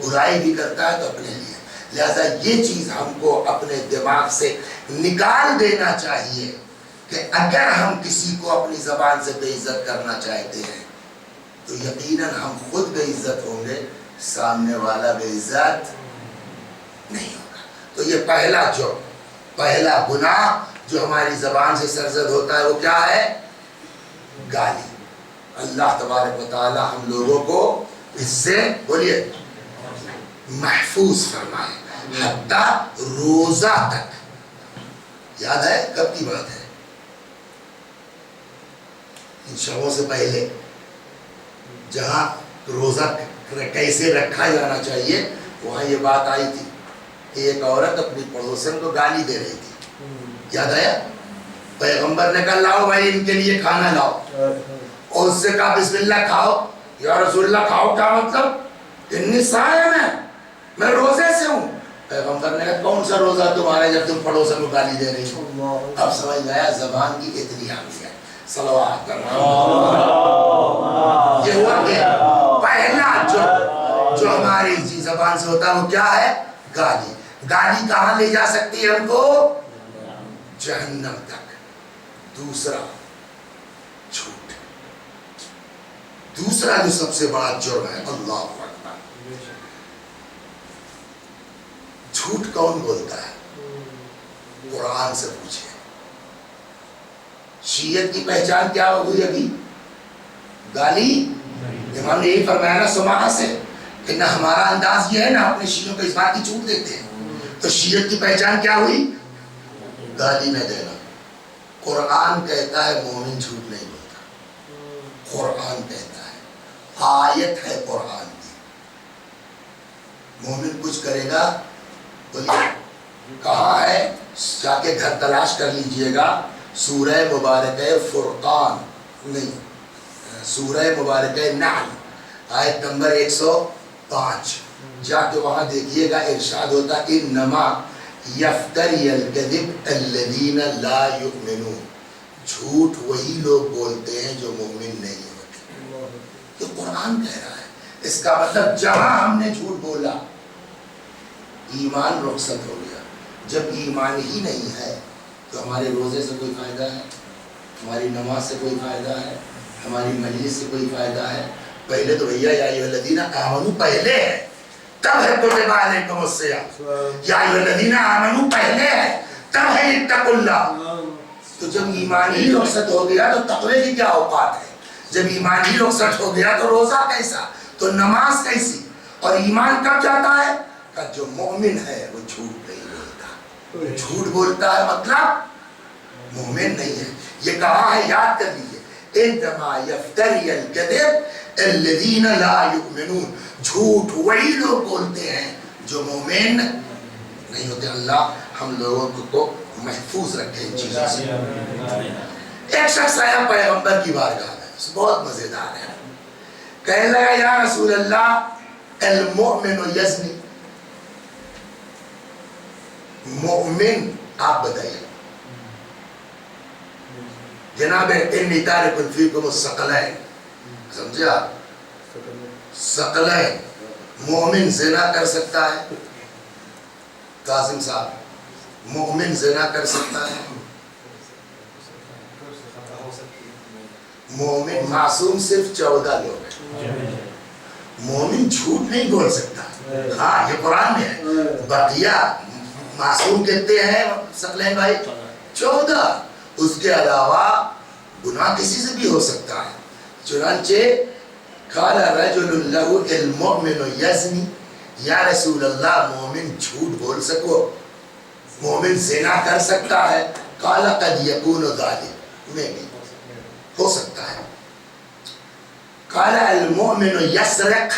برائی بھی کرتا ہے تو اپنے لیے. لہذا یہ چیز ہم کو اپنے دماغ سے نکال دینا چاہیے کہ اگر ہم کسی کو اپنی زبان سے بے عزت کرنا چاہتے ہیں تو یقیناً ہم خود بے عزت ہوں گے، سامنے والا بے عزت نہیں ہوگا. تو یہ پہلا گناہ جو ہماری زبان سے سرزد ہوتا ہے وہ کیا ہے؟ گالی. اللہ تبارک و تعالی ہم لوگوں کو اس سے بولیے محفوظ فرمائے حتیٰ روزہ تک. یاد ہے کب کی بات ہے؟ ان شبوں سے پہلے جہاں روزہ کیسے رکھا جانا چاہیے وہاں یہ بات آئی تھی کہ ایک عورت اپنی پڑوسن کو گالی دے رہی تھی. یاد آیا؟ پیغمبر نے کہا لاؤ بھائی ان کے لیے کھانا لاؤ، اور اس سے کہا بسم اللہ کھاؤ. یا رسول اللہ کھاؤ کیا مطلب؟ اتنی صائم ہے، میں روزے سے ہوں. پیغمبر نے کہا کون سا روزہ تمہارا جب تم پڑوسن کو گالی دے رہی ہو؟ اب سمجھ گیا زبان کی اتنی اہمیت. صلوات یہ ہوا کہ پہلا جو ہماری زبان سے ہوتا ہے وہ کیا ہے؟ گالی. گالی کہاں لے جا سکتی ہے ہم کو؟ جہنم تک. دوسرا جھوٹ. دوسرا جو سب سے بڑا جرم ہے اللہ اکبر. جھوٹ کون بولتا ہے؟ قرآن سے پوچھیں. شیعت کی پہچان کیا ہوئی ابھی؟ گالی. امام نے یہی فرمایا نا سماعہ سے کہ نہ ہمارا انداز یہ ہے نہ اپنے شیعوں کو اس بات کی چھوٹ دیتے ہیں. تو شیعت کی پہچان کیا ہوئی؟ گالی نہ دینا. قرآن کہتا ہے مومن جھوٹ نہیں بولتا. قرآن کہتا ہے آیت ہے قرآن کی. مومن کچھ کرے گا بولیے کہاں ہے؟ جا کے گھر تلاش کر لیجئے گا. سورہ مبارکہ فرقان نہیں، سورہ مبارکہ نحل آیت نمبر 105 جا کے وہاں دیکھیے گا. ارشاد ہوتا انما یفتری الکذب الذین لا یؤمنون. جھوٹ وہی لوگ بولتے ہیں جو مومن نہیں ہوتے. یہ قرآن کہہ رہا ہے. اس کا مطلب جہاں ہم نے جھوٹ بولا ایمان رخصت ہو گیا. جب ایمان ہی نہیں ہے تو ہمارے روزے سے کوئی فائدہ ہے؟ ہماری نماز سے کوئی فائدہ ہے؟ ہماری مجلس سے کوئی فائدہ ہے؟ پہلے تو بھیا یا ایھا الذین آمنو پہلے ہے، تب ہے کتب علیکم الصیام. یا ایھا الذین آمنو پہلے ہے، تب ہے اتقوا اللہ. تو جب ایمان ہی رخصت ہو گیا تو تقوی کی کیا اوقات ہے؟ جب ایمان ہی رخصت ہو گیا تو روزہ کیسا، تو نماز کیسی؟ اور ایمان کب جاتا ہے؟ کہ جو مومن ہے وہ جھوٹ نہیں بولتا. جھوٹ بولتا ہے مطلب مومن نہیں ہے. یہ کہاں ہے یاد کر لیجیے. انما یفتری الکذب الذین لا یؤمنون. جھوٹ وہی لوگ بولتے ہیں جو مومن نہیں ہوتے. اللہ ہم لوگوں کو محفوظ رکھے ان چیزوں سے. ایک شخص آیا پیغمبر کی بارگاہ میں، بہت مزیدار ہے. کہنے لگا یا رسول اللہ المؤمن یزنی. مومن آپ بتائیے. جناب انی تارک فیکم الثقلین، سمجھے آپ؟ ثقلین. مومن زنا کر سکتا ہے؟ قاسم صاحب مومن زنا کر سکتا ہے؟ مومن معصوم صرف 14 لوگ ہیں. مومن جھوٹ نہیں بول سکتا. ہاں یہ قرآن میں ہے. بقیہ معصوم کہتے ہیں ثقلین بھائی 14. اس کے علاوہ گناہ کسی سے بھی ہو سکتا ہے. چنانچہ قال رجل له المؤمن یزنی. یا رسول اللہ مومن جھوٹ بول سکو، مومن زنا کر سکتا ہے؟ قال قد یکون ذلک، میں بھی ہو سکتا ہے. قال المؤمن یسرق.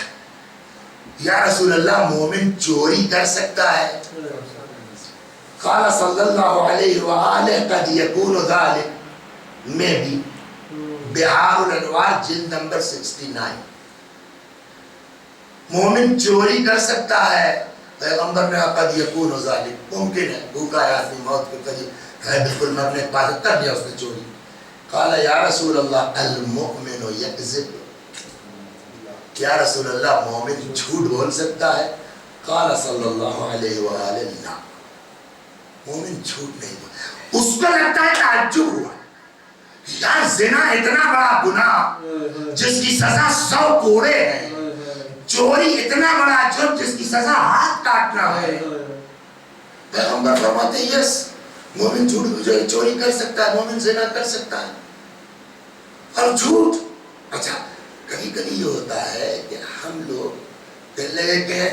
یا رسول اللہ مومن چوری کر سکتا ہے؟ قال صلی اللہ علیہ وآلہ قد یکون ذلک، میں بھی. بہار الانوار جلد نمبر 69. مومن چوری کر سکتا ہے؟ پیغمبر نے قد یکون ذلک، ممکن ہے. بھوکا ہے آدمی، موت کے قریب ہے، بالکل مرنے کے پاس کر دیا اس نے چوری. قال یا رسول اللہ المؤمن یکذب. یا رسول اللہ مومن جھوٹ بول سکتا ہے؟ قال صلی اللہ علیہ وآلہ لا، مومن جھوٹ نہیں بول. اس کو لگتا ہے تعجب ہوا، یار زنا اتنا بڑا گناہ جس کی سزا 100 کوڑے ہیں، چوری اتنا بڑا جرم جس کی سزا ہاتھ کاٹنا ہے. پیغمبر فرماتے ہیں یس مومن جھوٹ چوری کر سکتا ہے، مومن زنا کر سکتا ہے. اور جھوٹ اچھا کبھی کبھی یہ ہوتا ہے کہ ہم لوگ کہنے لگے کہ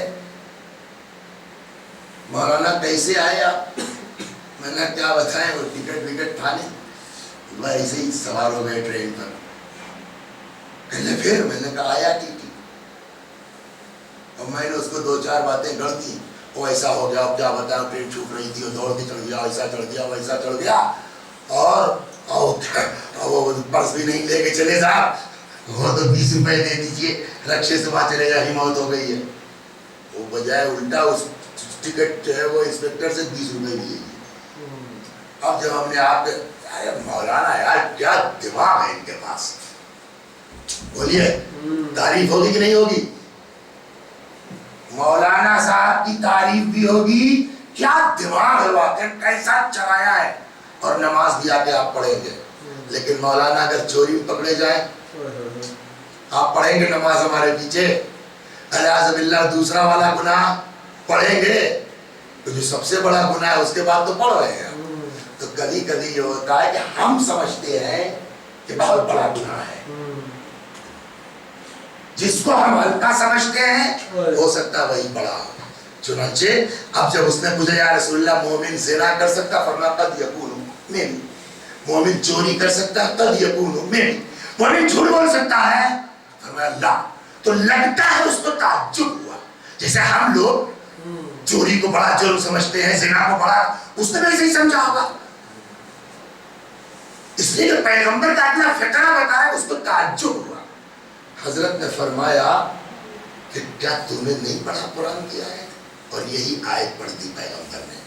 مولانا کیسے آئے آپ؟ میں نے کیا بتائیں، وہ ٹکٹ کھا لیں، ایسے ہی سوار ہو گئے ٹرین پر. کہنے پھر میں نے کہا آیا کی اور میں نے اس کو 2-4 باتیں گڑھ دی. وہ ایسا ہو گیا، اب کیا بتاؤں، ٹرین چھوٹ رہی تھی، دوڑ کے چڑھ گیا، ایسا چڑھ گیا، ویسا چڑھ گیا. اور وہ پرس بھی نہیں لے کے چلے صاحب، وہ تو 20 روپے دے دیجئے، رکشے سے وہاں چلے جا، موت ہو گئی ہے. وہ بجائے الٹا اس ٹکٹ جو ہے وہ انسپیکٹر سے 20 روپے لیے. اب جب ہم نے آپ کے مولانا یار کیا دماغ ہے ان کے پاس، بولیے تعریف ہوگی کہ نہیں ہوگی؟ مولانا صاحب کی تعریف بھی ہوگی. کیا دماغ ہے واقعا، کیسا چلایا ہے. اور نماز بھی آ کے آپ پڑھیں گے. لیکن مولانا اگر چوری پکڑے جائیں، آپ پڑھیں گے نماز ہمارے پیچھے، الیاذ باللہ دوسرا والا گناہ پڑھیں گے تو جو سب سے بڑا گناہ ہے اس کے بعد تو پڑھ رہے ہیں. تو کبھی کبھی یہ ہوتا ہے کہ ہم سمجھتے ہیں کہ بہت بڑا گناہ ہے، جس کو ہم ہلکا سمجھتے ہیں ہو سکتا ہے وہی بڑا ہو. چنانچہ اب جب اس نے پوچھا یا رسول اللہ مومن زنا کر سکتا؟ فرمایا قد یکون، میں بھی. مومن چوری کر سکتا ہے؟ قد یکون، میں بھی. مومن جھوٹ بول سکتا ہے؟ فرمایا لا، تو لگتا ہے اس کو تعجب ہوا، جیسے ہم لوگ چوری کو بڑا جرم سمجھتے ہیں، زنا کو بڑا، اس نے ویسے ہی سمجھا ہوگا، اس لیے جو پیغمبر کا اپنا فطرہ بتایا اس کو تعجب ہوا۔ حضرت نے فرمایا کہ کیا تو نے نہیں پڑھا قرآن کی آیت؟ اور یہی آیت پڑھ دی پیغمبر نے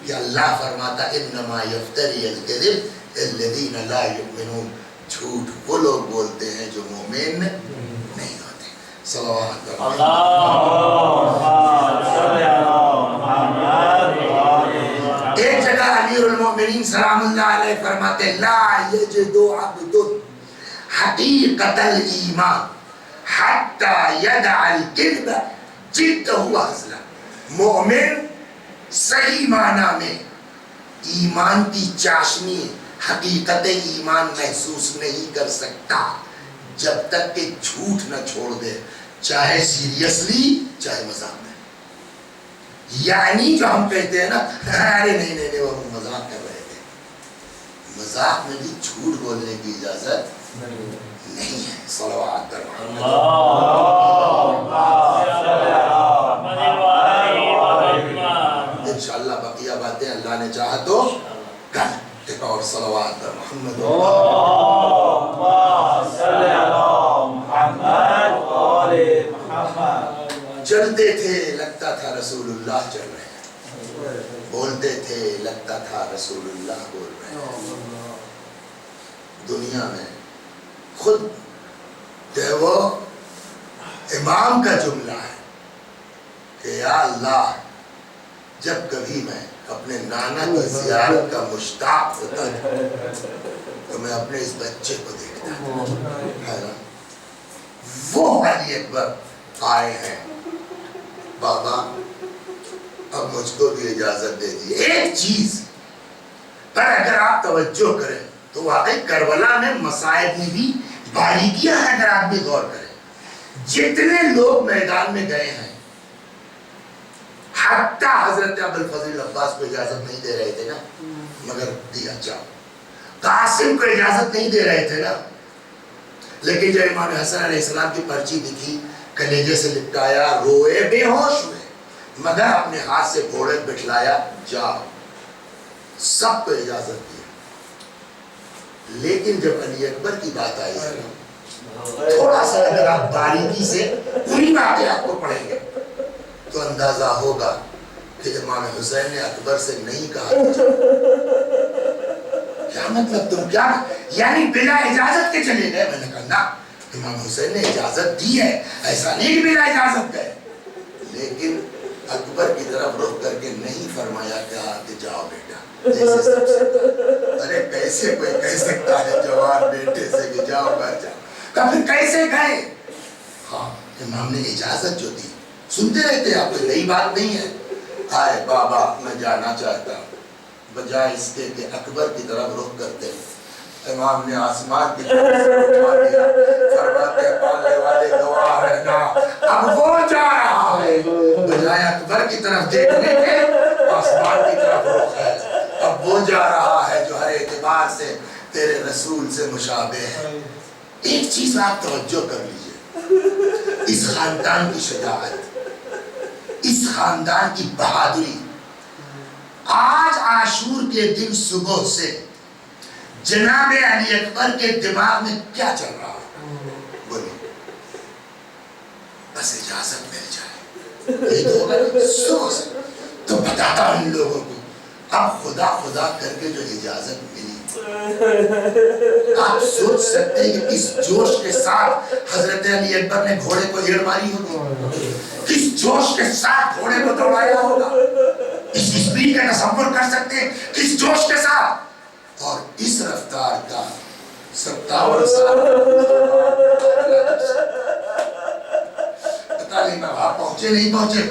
کہ اللہ فرماتا انما یفتری الکذب الذین لا یؤمنون، جھوٹ وہ لوگ بولتے ہیں جو مومن نہیں ہوتے۔ صلوات ایک جگہ امیر المؤمنین سلام اللہ علیہ فرماتے لا یجد عبد حقیقت الایمان حتی یدع الکذب جدہ وہزلہ، مومن صحیح معنی میں ایمان کی چاشنی حقیقت ایمان محسوس نہیں کر سکتا جب تک کہ جھوٹ نہ چھوڑ دے، چاہے سیریسلی چاہے مذاق میں۔ یعنی جو ہم کہتے ہیں نا ارے نہیں وہ مذاق کر رہے تھے، مذاق میں بھی جھوٹ بولنے کی اجازت نہیں ہے۔ صلوات انشاءاللہ بقیہ باتیں اللہ نے چاہا تو کل ایک اور صلوات پر محمد چلتے تھے لگتا تھا رسول اللہ چل رہے ہیں، بولتے تھے لگتا تھا رسول اللہ بول رہے ہیں۔ دنیا میں خود جو وہ امام کا جملہ ہے کہ یا اللہ جب کبھی میں اپنے نانا کی زیارت کا مشتاق ہوتا تھا تو میں اپنے اس بچے کو دیکھتا تھا، وہ علی اکبر آئے ہیں، بابا اب مجھ کو بھی اجازت دے دی۔ ایک چیز پر اگر آپ توجہ کریں تو واقعی کربلا میں مصائب میں بھی باریکیاں ہیں، اگر آپ بھی غور کریں۔ جتنے لوگ میدان میں گئے ہیں، حتیٰ حضرت ابوالفضل عباس کو اجازت نہیں دے رہے تھے نا، مگر دیا جاؤ، قاسم کو اجازت نہیں دے رہے تھے نا، لیکن جب امام حسن علیہ السلام کی پرچی دکھی کلیجے سے لپٹایا، روئے، بے ہوش ہوئے، مگر اپنے ہاتھ سے گھوڑے بٹھلایا، جاؤ، سب کو اجازت دی۔ لیکن جب علی اکبر کی بات آئی تھوڑا سا اگر آپ باریکی سے پوری واقعات کو پڑھیں گے تو اندازہ ہوگا کہ امام حسین نے اکبر سے نہیں کہا کیا مطلب تم کیا یعنی بلا اجازت کے چلے گئے؟ میں نے کہا نا، امام حسین نے اجازت دی ہے، ایسا نہیں کہ بلا اجازت گئے، لیکن اکبر کی طرف رخ کر کے نہیں فرمایا کہ جاؤ بیٹا، جیسے سب سے ارے کیسے کوئی کہہ سکتا ہے جوان بیٹے سے کہ جاؤ گھر جاؤ، کہ پھر کیسے گئے؟ ہاں امام نے اجازت جو دی، سنتے رہتے آپ کو نئی بات نہیں ہے، آئے بابا میں جانا چاہتا ہوں، بجائے اس کے کہ اکبر کی طرف رخ کرتے امام نے آسمان کی طرف سے اٹھا دیا، فرماتے پالنے والے گواہ رہنا اب وہ جا رہا ہے، بجائے اکبر کی طرف دیکھنے کے آسمان کی طرف رخ ہے، اب وہ جا رہا ہے جو ہر اعتبار سے تیرے رسول سے مشابہ ہے۔ ایک چیز آپ توجہ کر لیجئے، اس خاندان کی شجاعت، اس خاندان کی بہادری، آج عاشور کے دن صبح سے جناب علی اکبر کے دماغ میں کیا چل رہا ہے؟ بولو، بس اجازت مل جائے، یہ تو ہوگا صبح سے تو بتاتا ہوں ان لوگوں کو، اب خدا خدا کر کے جو اجازت ملی، آپ سوچ سکتے ہیں کہ کس جوش کے ساتھ حضرت علی اکبر نے گھوڑے کو ایڑ ماری ہوگی، کس جوش کے ساتھ گھوڑے کو دوڑایا ہوگا، اس اسپیڈ کا تصور کر سکتے ہیں کس جوش کے ساتھ، اور اس رفتار کا 57 سال پتہ نہیں میں وہاں پہنچے نہیں پہنچے،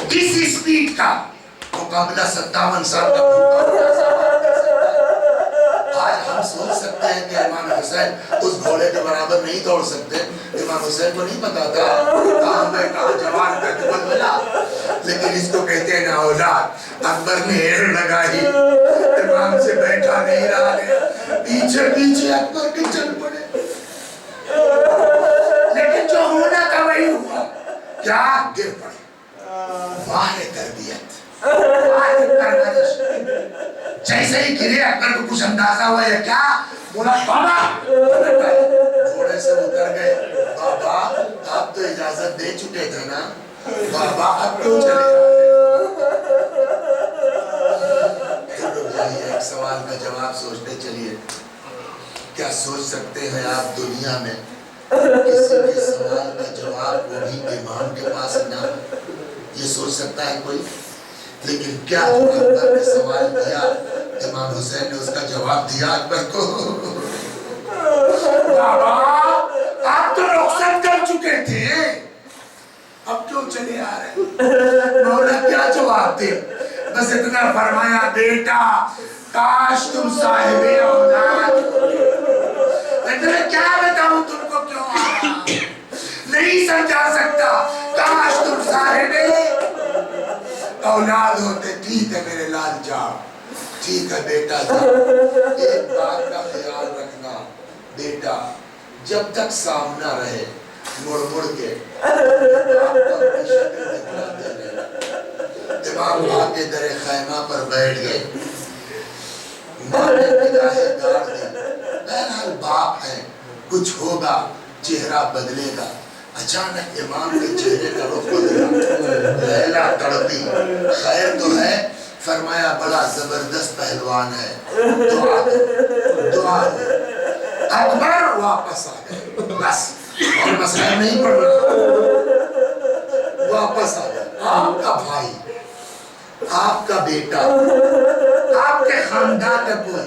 کس اسپیڈ کا مقابلہ 57 سال کا آج ہم سوچ سکتے ہیں کہ امام حسین اس گھوڑے کے برابر نہیں دوڑ سکتے، امام حسین کو نہیں پتا تھا کہاں میں کہاں جوان کا دبل ملا، لیکن اس کو کہتے ہیں نا اولاد، اکبر نے ایڑ لگائی، امام سے بیٹھا نہیں رہا گیا، پیچھے پیچھے اکبر کے چل پڑے، لیکن جو ہونا تھا وہی ہوا۔ ہی گرے. اکبر کو کچھ اندازہ ہوا یا کیا؟ بولا بابا. گھوڑے سے اتر گئے. بابا آپ تو اجازت دے چکے تھے نا, بابا اب کیوں چلے آ رہے؟ پھر رک جائیے, ایک سوال کا جواب سوچتے چلیے. کیا سوچ سکتے ہیں آپ دنیا میں کسی کے سوال کا جواب وہ بھی امام کے پاس نہ ہو؟ یہ سوچ سکتا ہے کوئی؟ لیکن کیا اکبر نے سوال کیا, امام حسین نے اس کا جواب دیا اکبر کو. بابا آپ تو رخصت کر چکے تھے, اب کیوں چلے آ رہے؟ مولا کیا جواب دے؟ بس اتنا فرمایا, بیٹا کاش تم صاحب اولاد. میں کیا بتاؤں تم کو کیوں آ رہا, نہیں سمجھا سکتا. کاش تم صاحب اولاد ہوتے. ٹھیک ہے میرے لال جا, ٹھیک ہے بیٹا جا. ایک بات کا خیال رکھنا بیٹا, جب تک سامنا رہے مڑ مڑ کے امام آ کے در خیمہ پر بیٹھ گئے. ماں نے نگاہیں گاڑ دی. بہرحال باپ ہے, کچھ ہوگا, چہرہ بدلے گا. اچانک امام کے چہرے کا رخ بدلا. لیلا تڑپی. خیر تو ہے؟ فرمایا بڑا زبردست پہلوان ہے, دعا دو, دعا دو. اکبر واپس آ گئے. بس اور مسئلہ نہیں پڑ رہا, واپس آ گئے. آپ کا بھائی, آپ کا بیٹا, آپ کے خاندان کا کوئی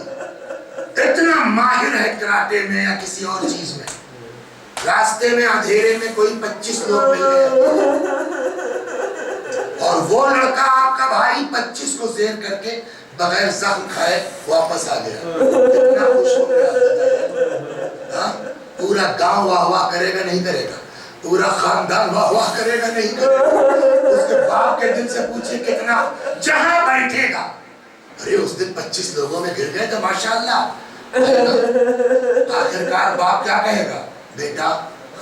اتنا ماہر ہے کراٹے میں یا کسی اور چیز میں, راستے میں اندھیرے میں کوئی 25 لوگ مل گئے اور وہ لڑکا آپ کا بھائی 25 کو زیر کر کے بغیر زخم کھائے واپس آ گیا. کتنا خوش ہو گیا. پورا گاؤں واہ واہ کرے گا نہیں کرے گا؟ پورا خاندان واہ واہ کرے گا نہیں کرے گا؟ اس کے باپ کے دل سے پوچھے کتنا جہاں بیٹھے گا. ارے اس دن 25 لوگوں میں گر گئے تو ماشاءاللہ. آخرکار باپ کیا کہے گا؟ بیٹا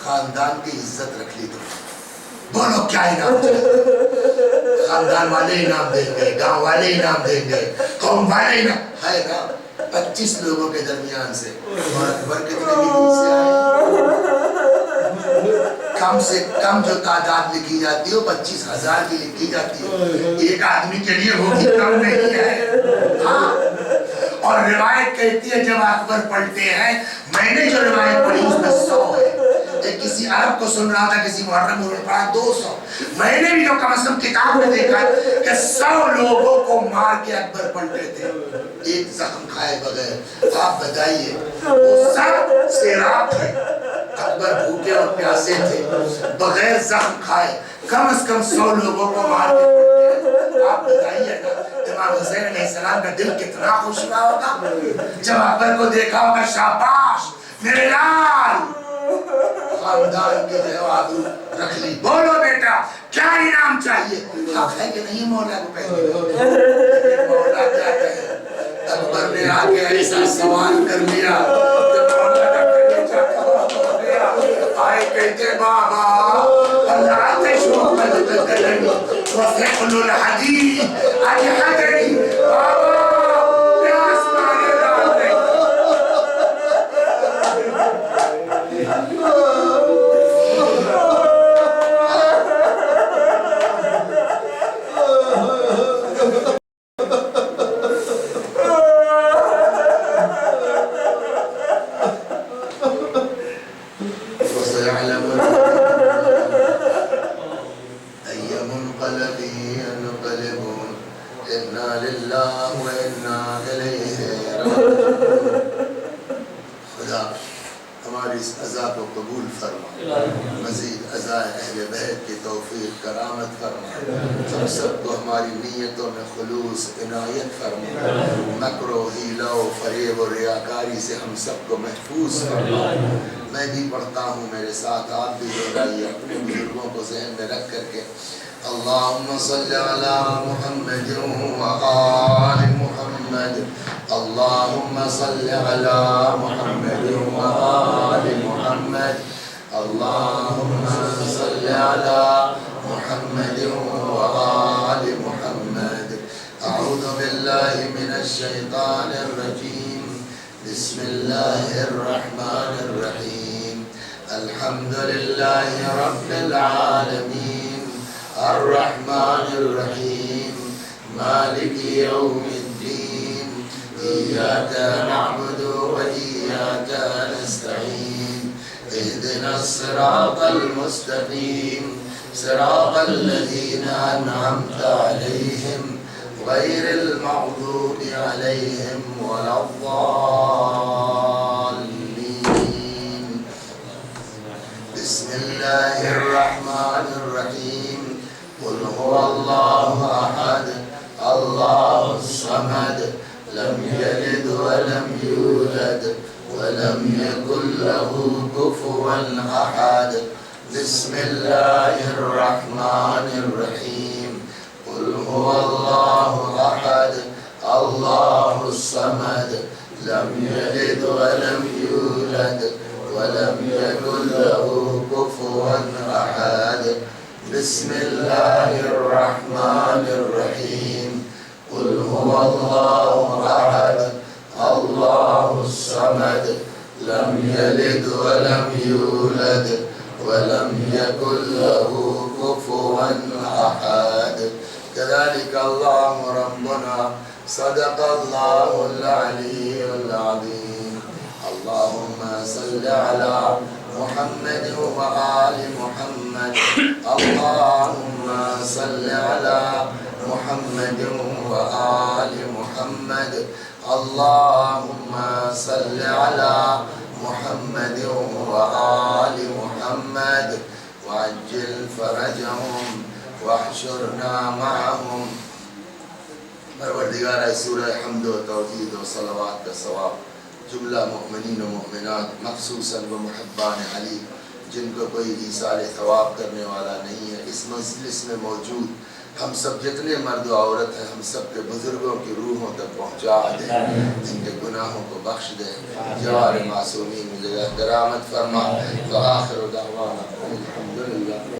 خاندان کی عزت رکھ لی تم, بولو کیا انعام چاہیے؟ خاندان والے انعام دیں گے, گاؤں والے انعام دیں گے, قوم والے انعام ہے نا. 25 لوگوں کے درمیان سے, اور اکبر کتنے کی دل سے آئے؟ کم سے کم جو تعداد لکھی جاتی ہے 25,000 کی لکھی جاتی ہے. ایک آدمی کے لیے وہ بھی کم نہیں ہے. اور روایت کہتی ہے جب اکبر پڑھتے ہیں, میں نے جو روایت پڑھی اس میں 100 ہے. ایک کسی عرب کو سن رہا تھا, کسی محرم میں پڑھا 200. میں نے بھی جو کم از کم کتاب میں دیکھا کہ 100 لوگوں کو مار کے اکبر پلٹے تھے ایک زخم کھائے بغیر. آپ بتائیے وہ سب سیراب تھے, اکبر بھوکے اور پیاسے تھے, بغیر زخم کھائے کم از کم 100 لوگوں کو مار کے پلٹے. آپ بتائیے نا امام حسین علیہ السلام کا دل کتنا خوش ہوا ہوگا جب اکبر کو دیکھا ہوگا. شاباش میرے لال, خاندان کے جواب رکھ لی. بولو بیٹا کیا انعام چاہیے؟ حق ہے کہ نہیں مولا کو کہیے؟ مولا کیا کہے؟ اکبر نے آ کے ایسا سوال کر لیا کہ مولا کا کلیجہ کباب ہو گیا. آئے کہتے بابا اللہ تشوق بدلنی وفقل الحدید اجحدنی. بابا پیاس مارے ڈال دیں. خدا ہماری اس عزا کو قبول فرما, مزید عزائے اہل بیت کی توفیق کرامت فرما. ہم سب کو ہماری نیتوں میں خلوص عنایت فرما. مکر و حیلہ و فریب و ریاکاری سے ہم سب کو محفوظ فرما. میں بھی پڑھتا ہوں, میرے ساتھ آپ بھی دہرائیے اپنے بزرگوں کو ذہن میں رکھ کر کے. اللہم صلی علی محمد و آل محمد. اللہم صلی علی محمد و آل محمد. اللہم صلی علی محمد و آل محمد. اعوذ باللہ بالله من الشيطان الرجيم بسم الله الرحمن الرحيم الحمد لله رب العالمين الرحمن الرحيم مالك يوم الدين إياك نعبد وإياك نستعين اهدنا الصراط المستقيم صراط الذين أنعمت عليهم غير المغضوب عليهم ولا الضالين بسم الله الرحمن الرحيم قل هو الله أحد الله الصمد لم يلد ولم يولد ولم يكن له كفوا أحد بسم الله الرحمن الرحيم قل هو الله أحد الله الصمد لم يلد ولم يولد ولم يكن له كفوا أحد بسم الله الرحمن الرحيم قل هو الله أحد الله الصمد لم يلد ولم يولد ولم يكن له كفوا أحد كذلك الله ربنا صدق الله العلي العظيم اللهم صل على محمد وآل محمد اللهم صل على محمد وآل محمد اللهم صل على محمد وآل محمد وعجل فرجهم واحشرنا معهم پروردگار سورہ حمد و توحید و صلوات کا ثواب جملہ مؤمنین و مؤمنات مخصوصاً و محبان علی جن کو کوئی ایصال ثواب کرنے والا نہیں ہے اس مجلس میں موجود ہم سب جتنے مرد و عورت ہیں ہم سب کے بزرگوں کی روحوں تک پہنچا دے ان کے گناہوں کو بخش دے جوار معصومین میں جگہ کرامت فرما وآخر دعوانا الحمدللہ